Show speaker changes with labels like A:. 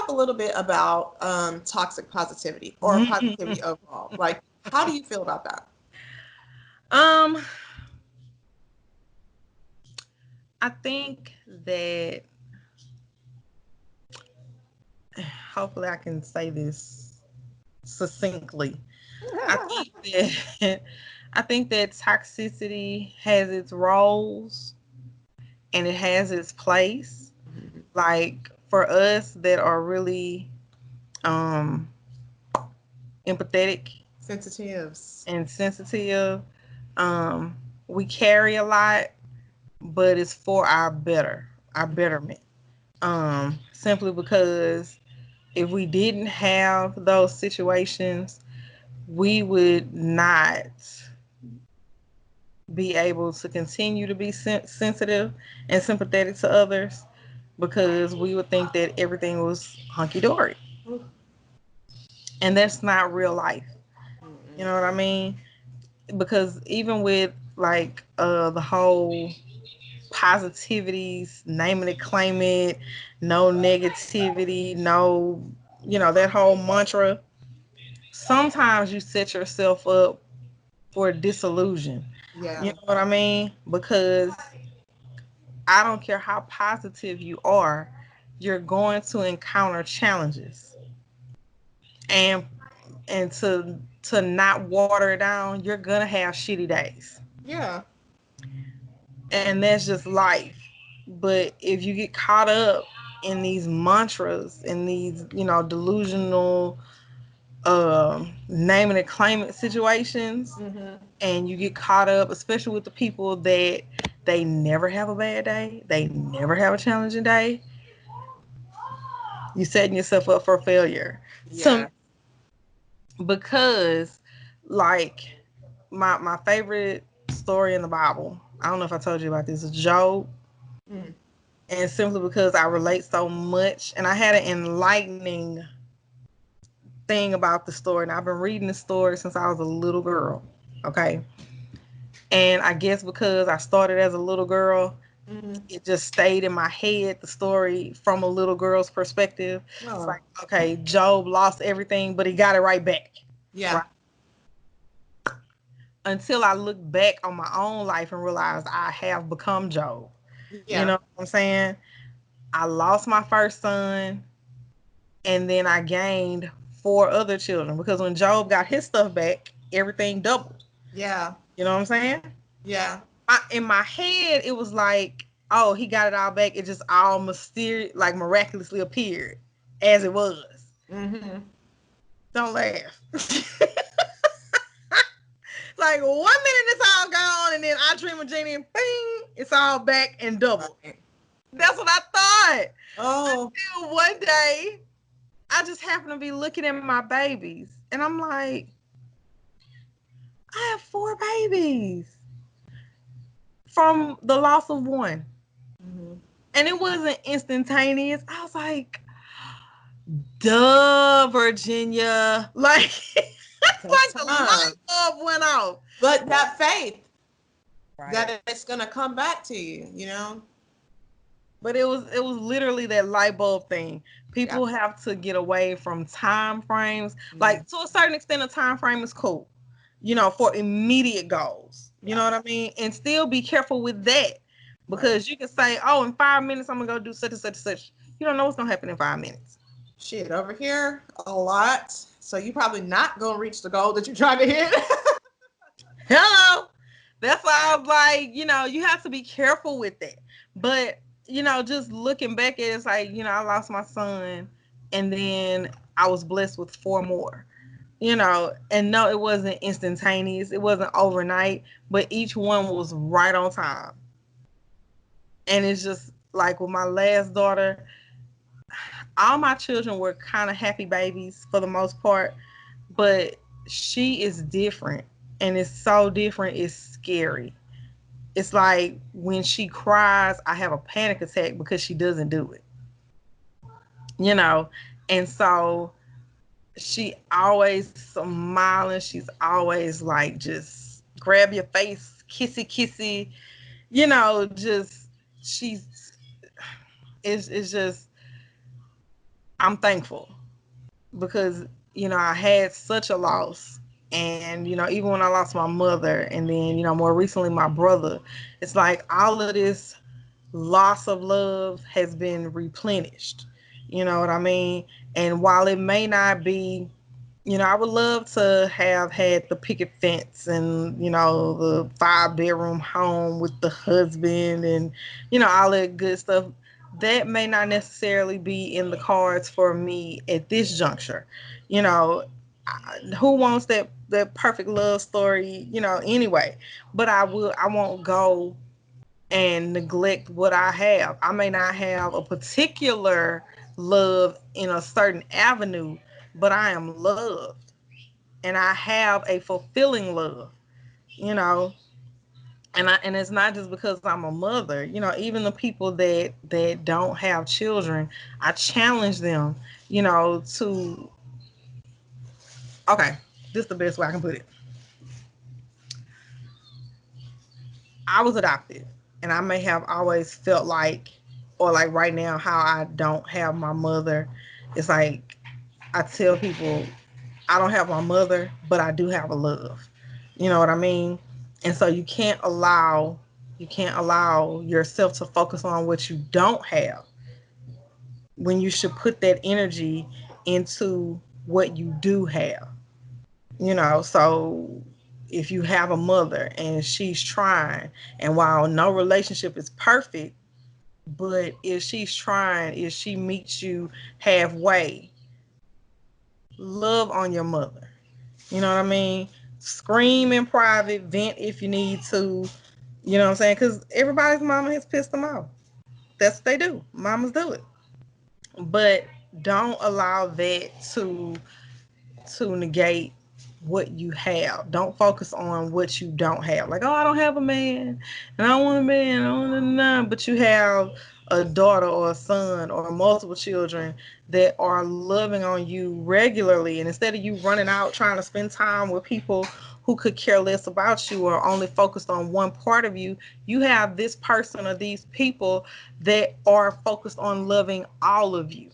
A: talk a little bit about toxic positivity or positivity overall. Like, how do you feel about that?
B: Um, I think that hopefully I can say this succinctly. I think that I think that toxicity has its roles and it has its place. Like for us that are really um empathetic
A: Sensitives.
B: and sensitive, um we carry a lot, but it's for our betterment. Simply because if we didn't have those situations, we would not be able to continue to be sensitive and sympathetic to others because we would think that everything was hunky dory. And that's not real life. You know what I mean? Because even with like the whole positivities, name it, claim it, no negativity, no, that whole mantra, sometimes you set yourself up for disillusion. You
A: Yeah.
B: know what I mean? Because I don't care how positive you are, you're going to encounter challenges. And to not water it down, you're gonna have shitty days.
A: Yeah.
B: And that's just life. But if you get caught up in these mantras and these, delusional name it and claim it situations,
A: Mm-hmm.
B: and you get caught up, especially with the people that they never have a bad day, they never have a challenging day, you setting yourself up for failure.
A: Yeah.
B: So because like my favorite story in the Bible, I don't know if I told you about this, is Job.
A: Mm.
B: And simply because I relate so much, and I had an enlightening thing about the story, and I've been reading the story since I was a little girl. Okay. And I guess because I started as a little girl,
A: Mm-hmm.
B: it just stayed in my head, the story from a little girl's perspective. It's
A: Oh.
B: like, okay, Job lost everything, but he got it right back.
A: Yeah.
B: Right. Until I looked back on my own life and realized I have become Job. You
A: Yeah.
B: know what I'm saying? I lost my first son, and then I gained four other children because when Job got his stuff back, everything doubled.
A: Yeah.
B: You know what I'm saying?
A: Yeah.
B: In my head, it was like, oh, he got it all back. It just all mysterious, like miraculously appeared as it was.
A: Mm-hmm.
B: Don't laugh. Like 1 minute it's all gone, and then I dream of Genie, and bing, it's all back and doubled.
A: Right.
B: That's what I thought.
A: Oh.
B: Until one day, I just happened to be looking at my babies, and I'm like, I have four babies from the loss of one.
A: Mm-hmm.
B: And it wasn't instantaneous. I was like, duh, Virginia. Like, it's
A: Takes
B: like the light
A: time.
B: bulb went off.
A: But that faith
B: Right.
A: that it's gonna come back to you, you know?
B: But it was literally that light bulb thing.
A: Yeah.
B: People have to get away from time frames.
A: Mm.
B: Like to a certain extent, a time frame is cool, for immediate goals. You
A: Yeah.
B: know what I mean? And still be careful with that.
A: Right.
B: Because you can say, oh, in 5 minutes I'm gonna go do such and such and such. You don't know what's gonna happen in 5 minutes.
A: Shit, over here, a lot. So you probably not gonna reach the goal that you're trying to hit.
B: Hello. That's why I was like, you have to be careful with that. But, just looking back at it, it's like, I lost my son and then I was blessed with four more. And no, it wasn't instantaneous. It wasn't overnight, but each one was right on time. And it's just like with my last daughter, all my children were kind of happy babies for the most part, but she is different. And it's so different, it's scary. It's like when she cries, I have a panic attack because she doesn't do it, you know? And so she always smiling. She's always like, just grab your face, kissy, kissy, just, she's, it's just, I'm thankful because, I had such a loss. And, even when I lost my mother and then, more recently my brother, it's like all of this loss of love has been replenished. You know what I mean? And while it may not be, I would love to have had the picket fence and, the 5-bedroom home with the husband and, all that good stuff. That may not necessarily be in the cards for me at this juncture. You know, who wants that perfect love story, anyway? But I won't go and neglect what I have. I may not have a particular love in a certain avenue, but I am loved and I have a fulfilling love, you know. And it's not just because I'm a mother, even the people that don't have children, I challenge them, to okay, this is the best way I can put it. I was adopted, and I may have always felt like, or like right now, how I don't have my mother. It's like I tell people, I don't have my mother, but I do have a love. You know what I mean? And so you can't allow yourself to focus on what you don't have when you should put that energy into what you do have. So if you have a mother and she's trying, and while no relationship is perfect, but if she's trying, if she meets you halfway, love on your mother. You know what I mean? Scream in private, vent if you need to. You know what I'm saying? Because everybody's mama has pissed them off. That's what they do. Mamas do it. But don't allow that to negate what you have. Don't focus on what you don't have. Like, oh, I don't have a man, and I don't want a man, I don't want none. But you have a daughter or a son or multiple children that are loving on you regularly. And instead of you running out trying to spend time with people who could care less about you or only focused on one part of you, you have this person or these people that are focused on loving all of you.